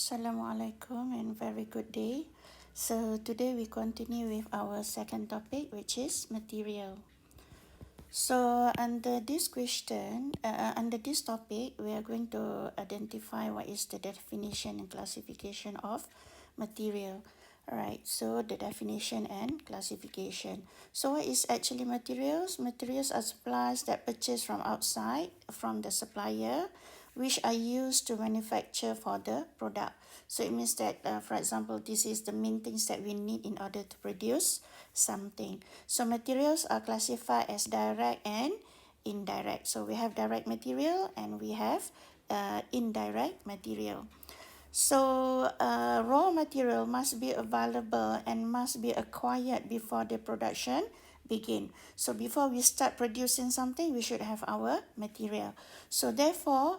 Assalamualaikum and very good day. So today we continue with our second topic, which is material. So under this under this topic, we are going to identify what is the definition and classification of material. Alright, so the definition and classification. So what is actually materials? Materials are supplies that purchased from outside, from the supplier, which are used to manufacture for the product. So it means that, for example, this is the main things that we need in order to produce something. So materials are classified as direct and indirect. So we have direct material and we have indirect material. So raw material must be available and must be acquired before the production begin. So before we start producing something, we should have our material. So therefore,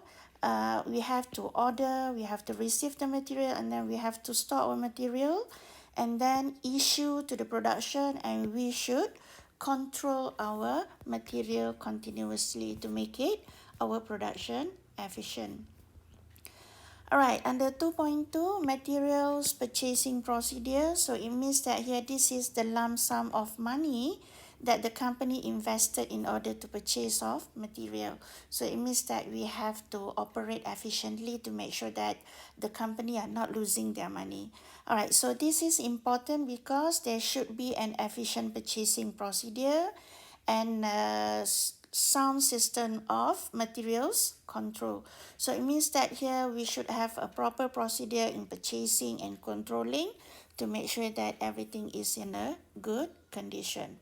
we have to order, we have to receive the material, and then we have to store our material, and then issue to the production, and we should control our material continuously to make it our production efficient. Alright, under 2.2, materials purchasing procedure. So it means that here this is the lump sum of money that the company invested in order to purchase of material. So it means that we have to operate efficiently to make sure that the company are not losing their money. Alright, so this is important because there should be an efficient purchasing procedure and sound system of materials control. So it means that here we should have a proper procedure in purchasing and controlling to make sure that everything is in a good condition.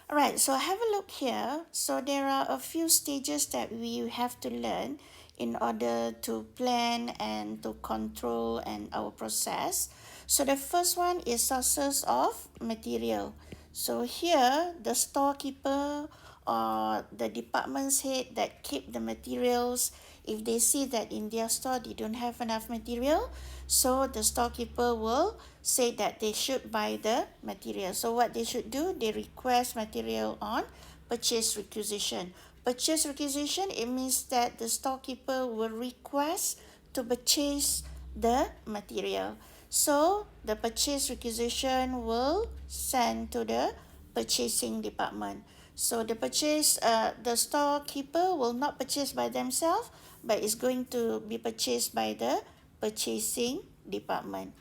Alright, so have a look here. So there are a few stages that we have to learn in order to plan and to control and our process. So the first one is sources of material. So here the storekeeper or the department's head that keep the materials, if they see that in their store they don't have enough material, so the storekeeper will say that they should buy the material. So what they should do, they request material on purchase requisition. Purchase requisition, it means that the storekeeper will request to purchase the material. So the purchase requisition will send to the purchasing department. So the storekeeper will not purchase by themselves, but it's going to be purchased by the purchasing department.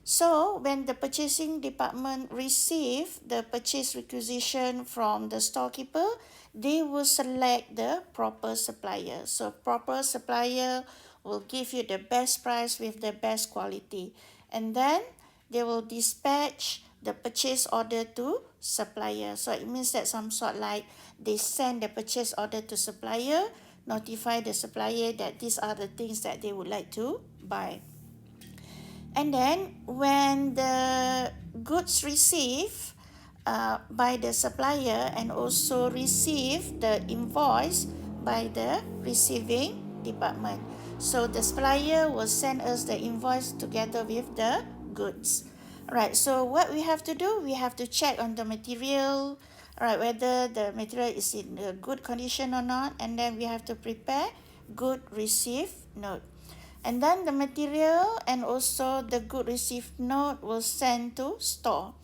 So when the purchasing department receive the purchase requisition from the storekeeper, they will select the proper supplier. So proper supplier will give you the best price with the best quality. And then they will dispatch the purchase order to supplier. So it means that some sort like they send the purchase order to supplier, notify the supplier that these are the things that they would like to buy. And then when the goods receive by the supplier and also receive the invoice by the receiving department. So the supplier will send us the invoice together with the goods. Right, so what we have to do, we have to check on the material, right, whether the material is in a good condition or not, and then we have to prepare good receive note. And then the material and also the good receive note will send to store.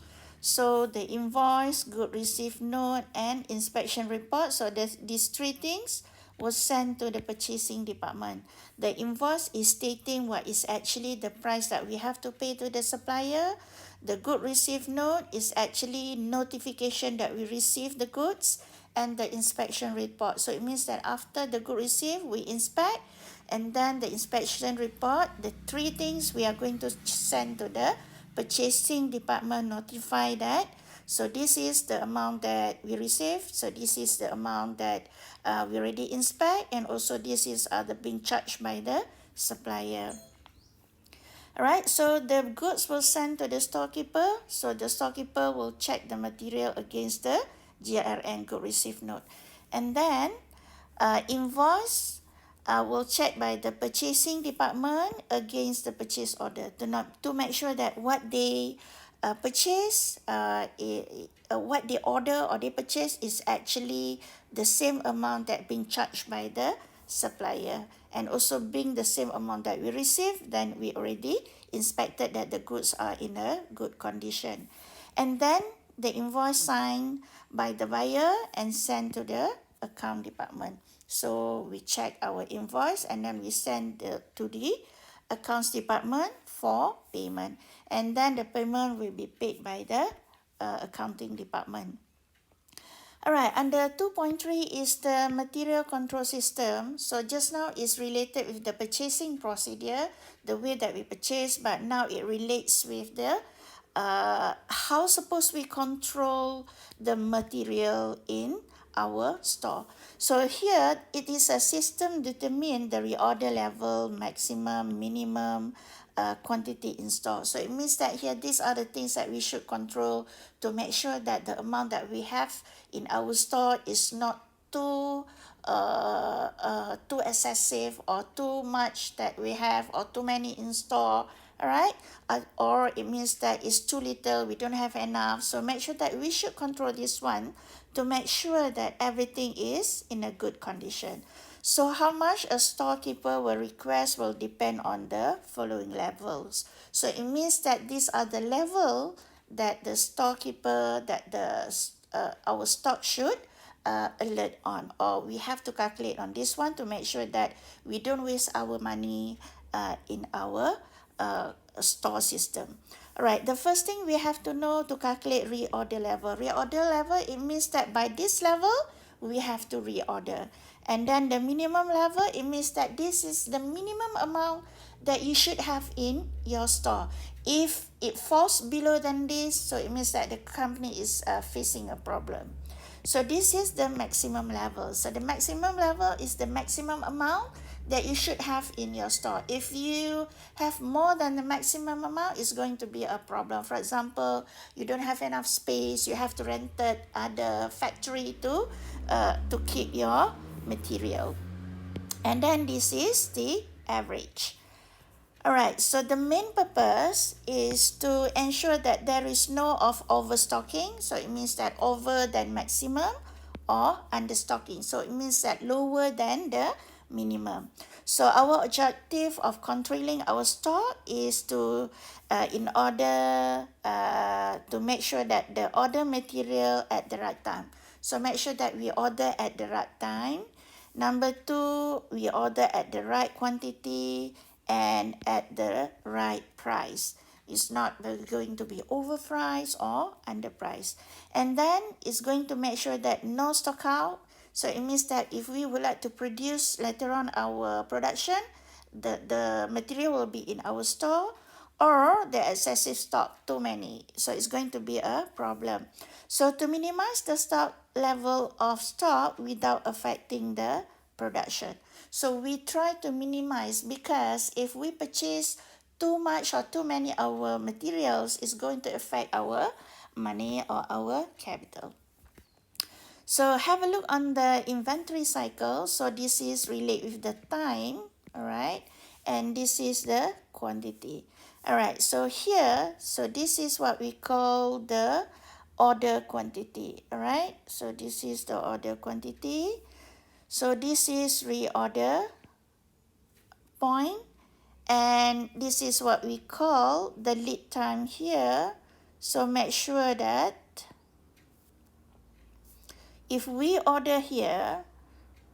So the invoice, good receive note, and inspection report. So these three things was sent to the purchasing department. The invoice is stating what is actually the price that we have to pay to the supplier. The good receive note is actually notification that we receive the goods, and the inspection report. So it means that after the good receive, we inspect, and then the inspection report, the three things we are going to send to the purchasing department, notify that. So this is the amount that we received. So this is the amount that we already inspect, and also this is the being charged by the supplier. Alright, so the goods will send to the storekeeper. So the storekeeper will check the material against the GRN, good receive note. And then invoice will check by the purchasing department against the purchase order to make sure that what they purchase, what they order or they purchase is actually the same amount that being charged by the supplier. And also being the same amount that we received, then we already inspected that the goods are in a good condition. And then the invoice signed by the buyer and sent to the account department. So we check our invoice and then we send to the accounts department for payment. And then the payment will be paid by the accounting department. Alright, under 2.3 is the material control system. So just now is related with the purchasing procedure, the way that we purchase, but now it relates with the how suppose we control the material in our store. So here it is a system determine the reorder level, maximum, minimum, quantity in store. So it means that here these are the things that we should control to make sure that the amount that we have in our store is not too excessive or too much that we have or too many in store. Alright, or it means that it's too little, we don't have enough. So make sure that we should control this one to make sure that everything is in a good condition. So how much a storekeeper will request will depend on the following levels. So it means that these are the level that the storekeeper, that our stock should alert on, or we have to calculate on this one to make sure that we don't waste our money in our store system. Alright, the first thing we have to know to calculate reorder level. Reorder level, it means that by this level, we have to reorder. And then the minimum level, it means that this is the minimum amount that you should have in your store. If it falls below than this, so it means that the company is facing a problem. So this is the maximum level. So the maximum level is the maximum amount that you should have in your store. If you have more than the maximum amount, it's going to be a problem. For example, you don't have enough space, you have to rent other factory to keep your material. And then this is the average. Alright, so the main purpose is to ensure that there is no of overstocking. So it means that over than maximum or understocking. So it means that lower than the minimum. So our objective of controlling our stock is to in order to make sure that the order material at the right time. So make sure that we order at the right time. Number 2, we order at the right quantity and at the right price. It's not going to be overpriced or underpriced. And then it's going to make sure that no stock out. So it means that if we would like to produce later on our production, the material will be in our store, or the excessive stock, too many. So it's going to be a problem. So to minimize the stock level of stock without affecting the production. So we try to minimize, because if we purchase too much or too many our materials, it's going to affect our money or our capital. So have a look on the inventory cycle. So this is relate with the time, all right? And this is the quantity. All right, so here, so this is what we call the order quantity, all right? So this is the order quantity. So this is reorder point, and this is what we call the lead time here. So make sure that if we order here,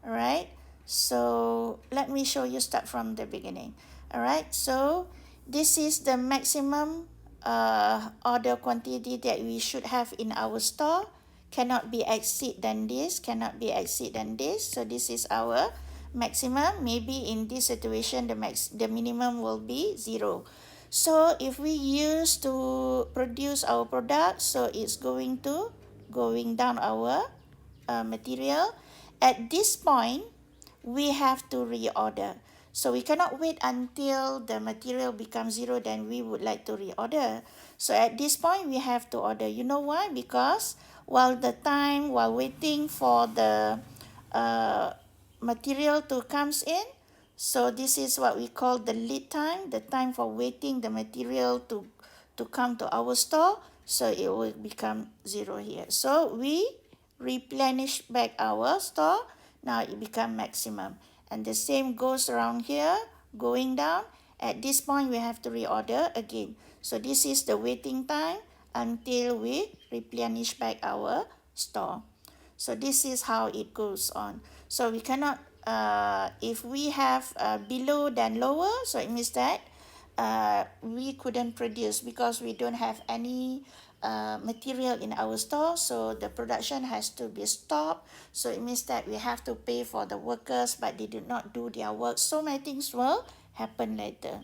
all right, so let me show you, start from the beginning. All right, so this is the maximum order quantity that we should have in our store. Cannot be exceed than this, cannot be exceed than this. So this is our maximum. Maybe in this situation, the minimum will be 0. So if we use to produce our product, so it's going down our material. At this point, we have to reorder. So we cannot wait until the material becomes 0, then we would like to reorder. So at this point, we have to order. You know why? Because while waiting for the material to comes in, so this is what we call the lead time, the time for waiting the material to come to our store. So it will become 0 here. So we replenish back our store. Now it become maximum. And the same goes around here, going down. At this point, we have to reorder again. So this is the waiting time until we replenish back our store. So this is how it goes on. So we cannot, if we have below than lower, so it means that we couldn't produce because we don't have any material in our store, so the production has to be stopped. So it means that we have to pay for the workers, but they did not do their work. So many things will happen later.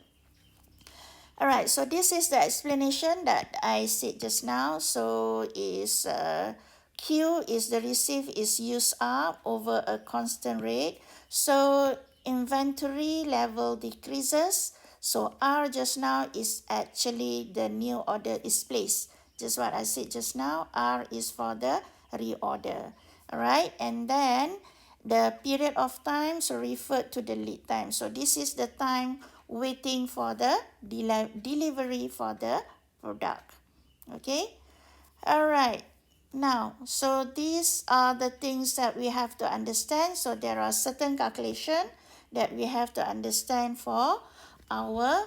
Alright, so this is the explanation that I said just now. So is Q is the receive is used up over a constant rate. So inventory level decreases. So R just now is actually the new order is placed. Just what I said just now. R is for the reorder. Alright, and then the period of time so referred to the lead time. So this is the time waiting for the delivery for the product. Okay. Alright. Now, so these are the things that we have to understand. So there are certain calculation that we have to understand for our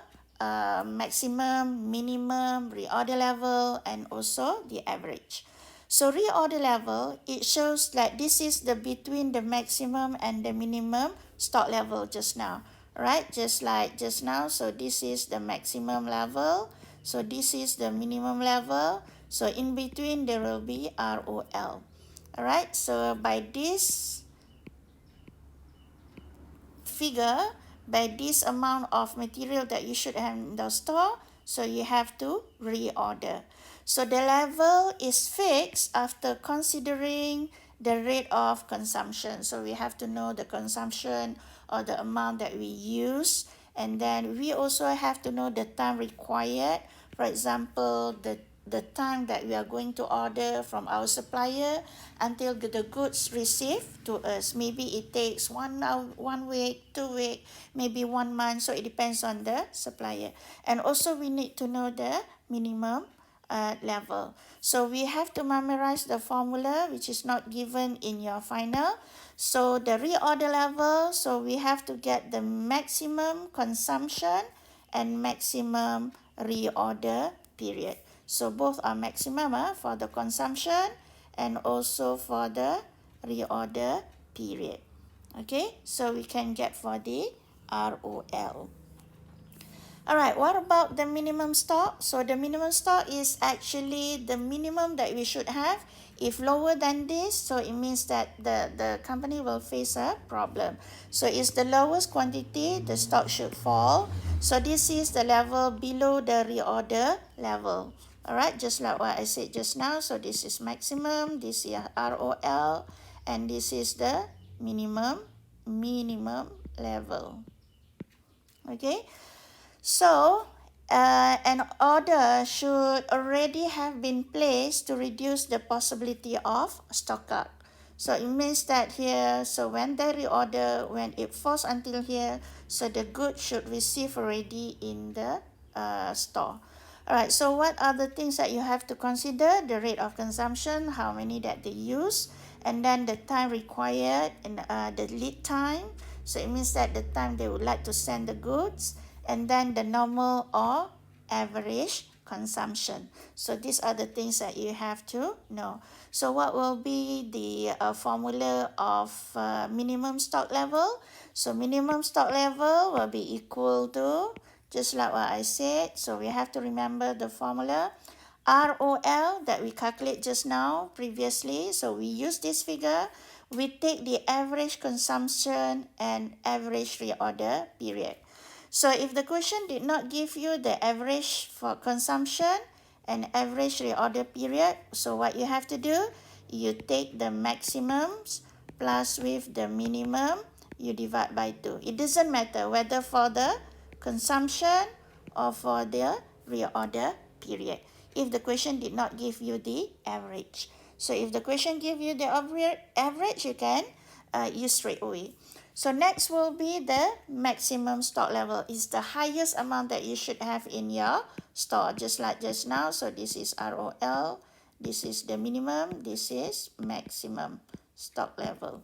maximum, minimum, reorder level, and also the average. So reorder level, it shows that this is the between the maximum and the minimum stock level just now. Right, just like just now. So this is the maximum level. So this is the minimum level. So in between there will be ROL. Alright, so by this figure, by this amount of material that you should have in the store, so you have to reorder. So the level is fixed after considering the rate of consumption. So we have to know the consumption or the amount that we use, and then we also have to know the time required. For example, the time that we are going to order from our supplier until the goods received to us. Maybe it takes 1 hour, 1 week, 2 weeks, maybe 1 month. So it depends on the supplier. And also we need to know the minimum level. So we have to memorize the formula which is not given in your final. So the reorder level, so we have to get the maximum consumption and maximum reorder period. So both are maximum for the consumption and also for the reorder period. Okay, so we can get for the ROL. Alright, what about the minimum stock? So the minimum stock is actually the minimum that we should have. If lower than this, so it means that the company will face a problem. So it's the lowest quantity, the stock should fall. So this is the level below the reorder level. Alright, just like what I said just now. So this is maximum, this is ROL, and this is the minimum level. Okay. So, an order should already have been placed to reduce the possibility of stock up. So it means that here, so when they reorder, when it falls until here, so the goods should receive already in the store. Alright, so what are the things that you have to consider? The rate of consumption, how many that they use, and then the time required and the lead time. So it means that the time they would like to send the goods, and then the normal or average consumption. So these are the things that you have to know. So what will be the formula of minimum stock level? So minimum stock level will be equal to, just like what I said, so we have to remember the formula. ROL that we calculate just now previously. So we use this figure. We take the average consumption and average reorder period. So if the question did not give you the average for consumption and average reorder period, so what you have to do, you take the maximums plus with the minimum, you divide by 2. It doesn't matter whether for the consumption or for the reorder period, if the question did not give you the average. So if the question give you the average, you can use straight away. So next will be the maximum stock level. Is the highest amount that you should have in your store, just like just now. So this is ROL, this is the minimum, this is maximum stock level.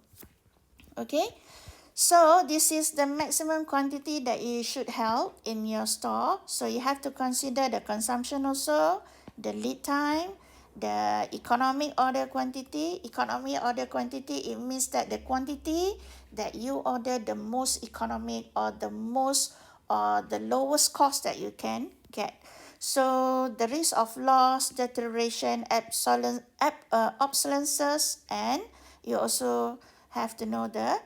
Okay, So this is the maximum quantity that you should have in your store. So you have to consider the consumption also, the lead time, the economic order quantity. Economic order quantity, it means that the quantity that you order the most economic or the most or the lowest cost that you can get. So the risk of loss, deterioration, obsolescence, and you also have to know the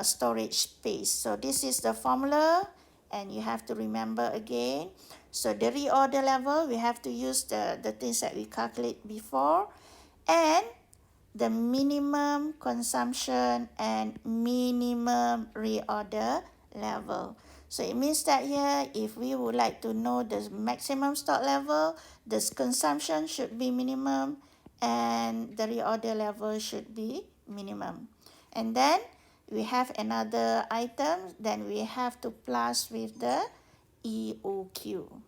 storage space. So this is the formula, and you have to remember again. So the reorder level, we have to use the things that we calculate before, and the minimum consumption and minimum reorder level. So it means that here, if we would like to know the maximum stock level, the consumption should be minimum and the reorder level should be minimum. And then we have another item, then we have to plus with the EOQ.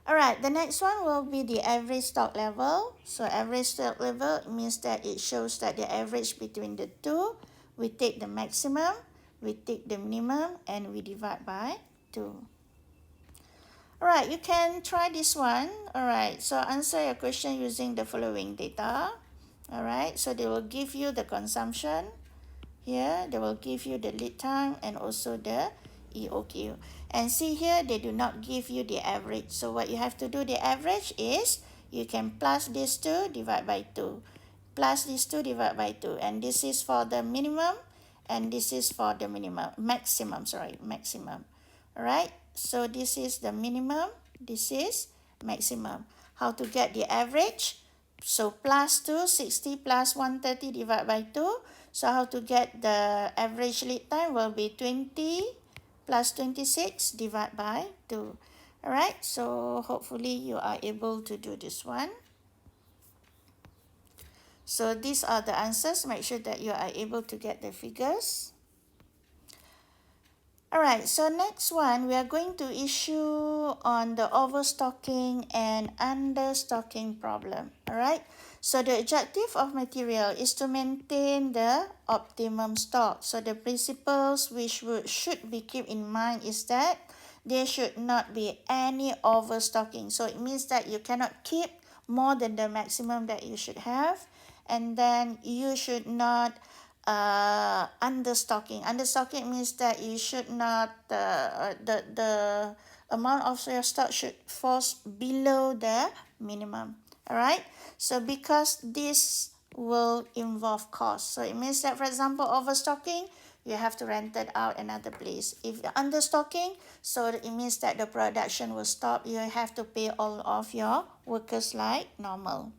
Alright, the next one will be the average stock level. So average stock level means that it shows that the average between the two. We take the maximum, we take the minimum, and we divide by 2. Alright, you can try this one. Alright, so answer your question using the following data. Alright, so they will give you the consumption. Here, they will give you the lead time and also the EOQ. And see here, they do not give you the average. So what you have to do, the average is, you can plus these two, divide by 2. Plus these two, divide by 2. And this is for the minimum, and this is for the maximum. Alright, so this is the minimum, this is maximum. How to get the average? So plus 2, 60 plus 130 divided by 2. So how to get the average lead time will be 20 plus 26 divided by 2. Alright, so hopefully you are able to do this one. So these are the answers. Make sure that you are able to get the figures. Alright, so next one, we are going to issue on the overstocking and understocking problem. Alright, so the objective of material is to maintain the optimum stock. So the principles which should be kept in mind is that there should not be any overstocking. So it means that you cannot keep more than the maximum that you should have, and then you should not understocking. Understocking means that you should not the amount of your stock should fall below the minimum. Alright, so because this will involve cost, so it means that, for example, overstocking, you have to rent it out another place. If you're understocking, so it means that the production will stop. You have to pay all of your workers like normal.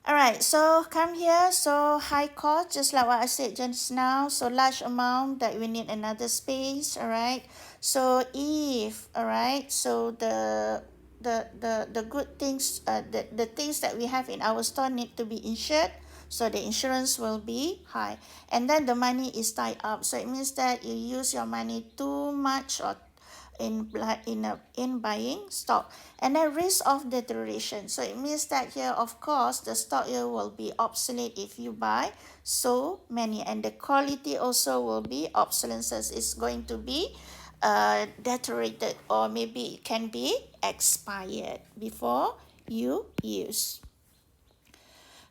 Alright, so come here. So high cost, just like what I said just now. So large amount that we need another space. Alright, so if, alright, so the good things, the things that we have in our store need to be insured. So the insurance will be high, and then the money is tied up. So it means that you use your money too much or in buying stock, and then risk of deterioration. So it means that here, of course, the stock here will be obsolete if you buy so many, and the quality also will be obsolescence. It's going to be deteriorated, or maybe it can be expired before you use.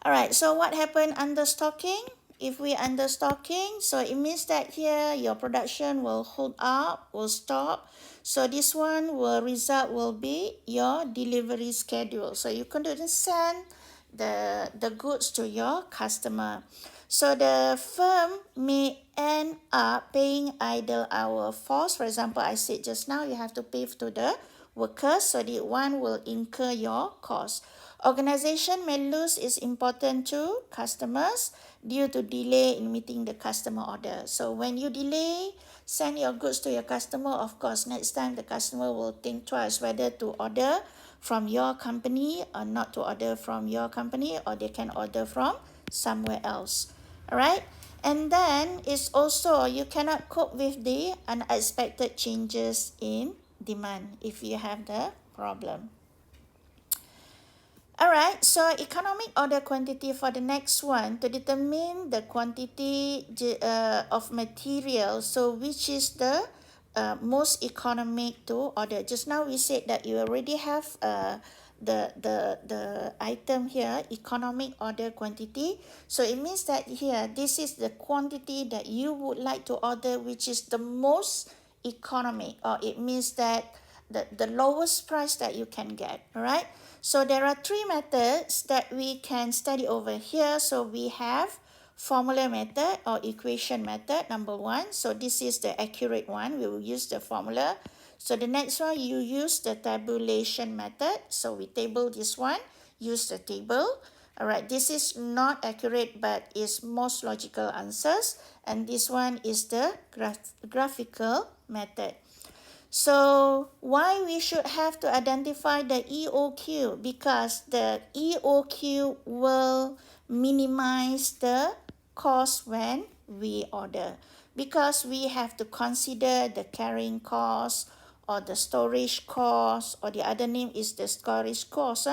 Alright, so what happened under stocking? If we under stocking, so it means that here your production will hold up, will stop. So this one will be your delivery schedule. So you couldn't send the goods to your customer. So the firm may end up paying idle hour force. For example, I said just now, you have to pay to the workers, so the one will incur your cost. Organization may lose its importance to customers due to delay in meeting the customer order. So when you delay, send your goods to your customer, of course, next time the customer will think twice whether to order from your company or not to order from your company, or they can order from somewhere else. Alright? And then it's also, you cannot cope with the unexpected changes in demand if you have the problem. Alright, so economic order quantity for the next one, to determine the quantity of material, so which is the most economic to order. Just now we said that you already have the item here, economic order quantity. So it means that here, this is the quantity that you would like to order, which is the most economic, or it means that the lowest price that you can get. All right, so there are three methods that we can study over here. So we have formula method or equation method, number one. So this is the accurate one. We will use the formula. So the next one, you use the tabulation method. So we table this one, use the table. All right, this is not accurate, but is most logical answers. And this one is the graphical method. So why we should have to identify the EOQ? Because the EOQ will minimize the cost when we order. Because we have to consider the carrying cost or the storage cost, or the other name is the storage cost,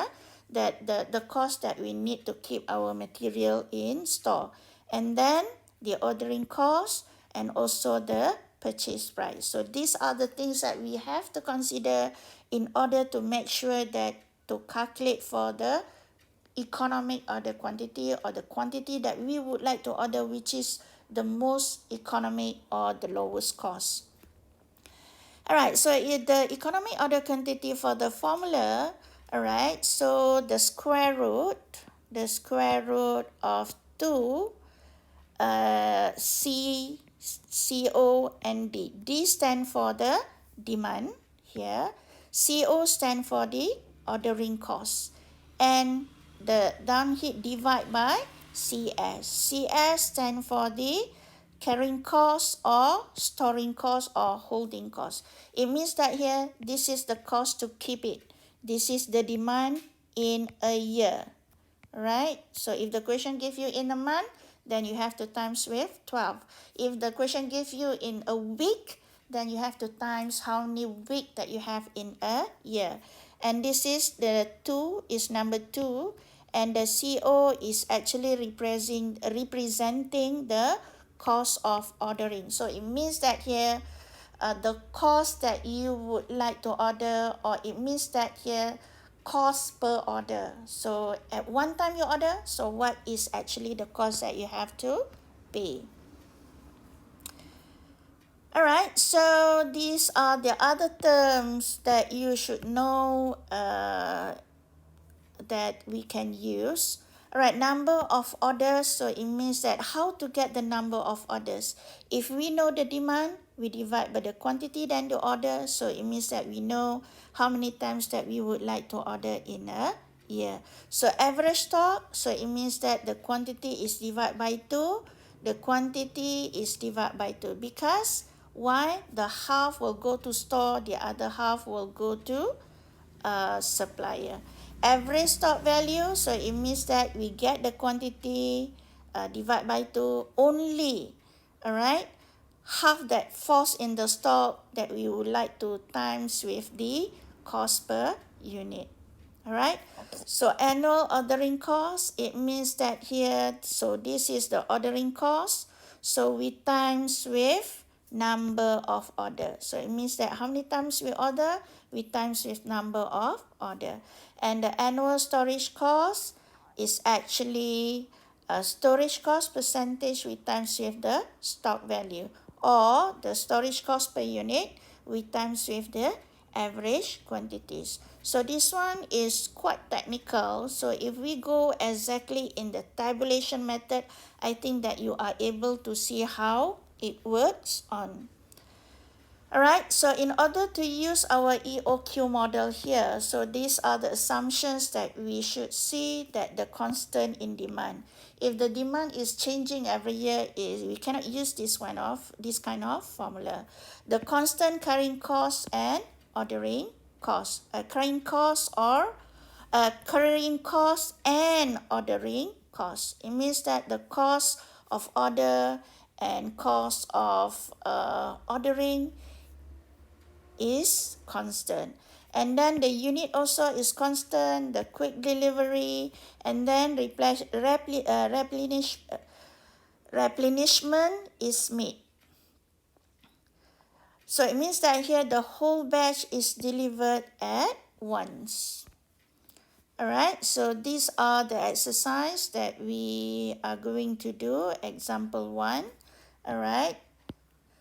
that the cost that we need to keep our material in store. And then the ordering cost and also the purchase price. So these are the things that we have to consider in order to make sure that to calculate for the economic order quantity, or the quantity that we would like to order, which is the most economic or the lowest cost. Alright, so the economic order quantity for the formula, alright, so the square root of 2 CO and D. D stand for the demand here. CO stand for the ordering cost. And the down here divide by CS. CS stand for the carrying cost or storing cost or holding cost. It means that here, this is the cost to keep it. This is the demand in a year. Right? So if the question give you in a month, then you have to times with 12. If the question give you in a week, then you have to times how many week that you have in a year. And this is the 2 is number 2, and the CO is actually representing the cost of ordering. So it means that here the cost that you would like to order, or it means that here cost per order. So at one time you order, so what is actually the cost that you have to pay? Alright, so these are the other terms that you should know that we can use. Alright, number of orders, so it means that how to get the number of orders. If we know the demand, we divide by the quantity, then the order, so it means that we know how many times that we would like to order in a year. So average stock, so it means that the quantity is divided by 2, the quantity is divided by 2, because why? The half will go to store, the other half will go to supplier. Average stock value, so it means that we get the quantity divide by 2 only, all right, half that falls in the stock that we would like to times with the cost per unit. All right, so annual ordering cost, it means that here, so this is the ordering cost, so we times with number of order. So it means that how many times we order, we times with number of order. And the annual storage cost is actually a storage cost percentage we times with the stock value, or the storage cost per unit we times with the average quantities. So this one is quite technical. So if we go exactly in the tabulation method, I think that you are able to see how it works on. Alright, so in order to use our EOQ model here, so these are the assumptions that we should see, that the constant in demand. If the demand is changing every year, we cannot use this kind of formula. The constant carrying cost and ordering cost. Carrying cost or carrying cost and ordering cost. It means that the cost of order and cost of ordering is constant. And then the unit also is constant, the quick delivery, and then replenishment is made. So it means that here the whole batch is delivered at once. Alright, so these are the exercise that we are going to do. Example 1. Alright.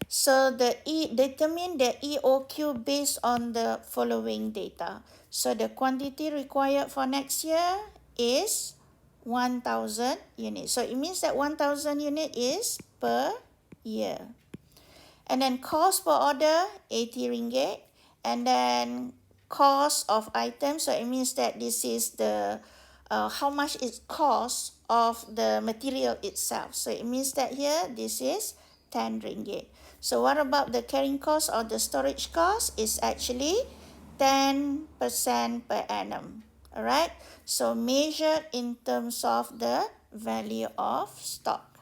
So determine the EOQ based on the following data. So the quantity required for next year is 1,000 units. So it means that 1,000 unit is per year. And then cost per order, 80 ringgit. And then cost of items, so it means that this is the how much it costs of the material itself. So it means that here this is 10 ringgit. So what about the carrying cost or the storage cost? Is actually 10% per annum. Alright, so measured in terms of the value of stock.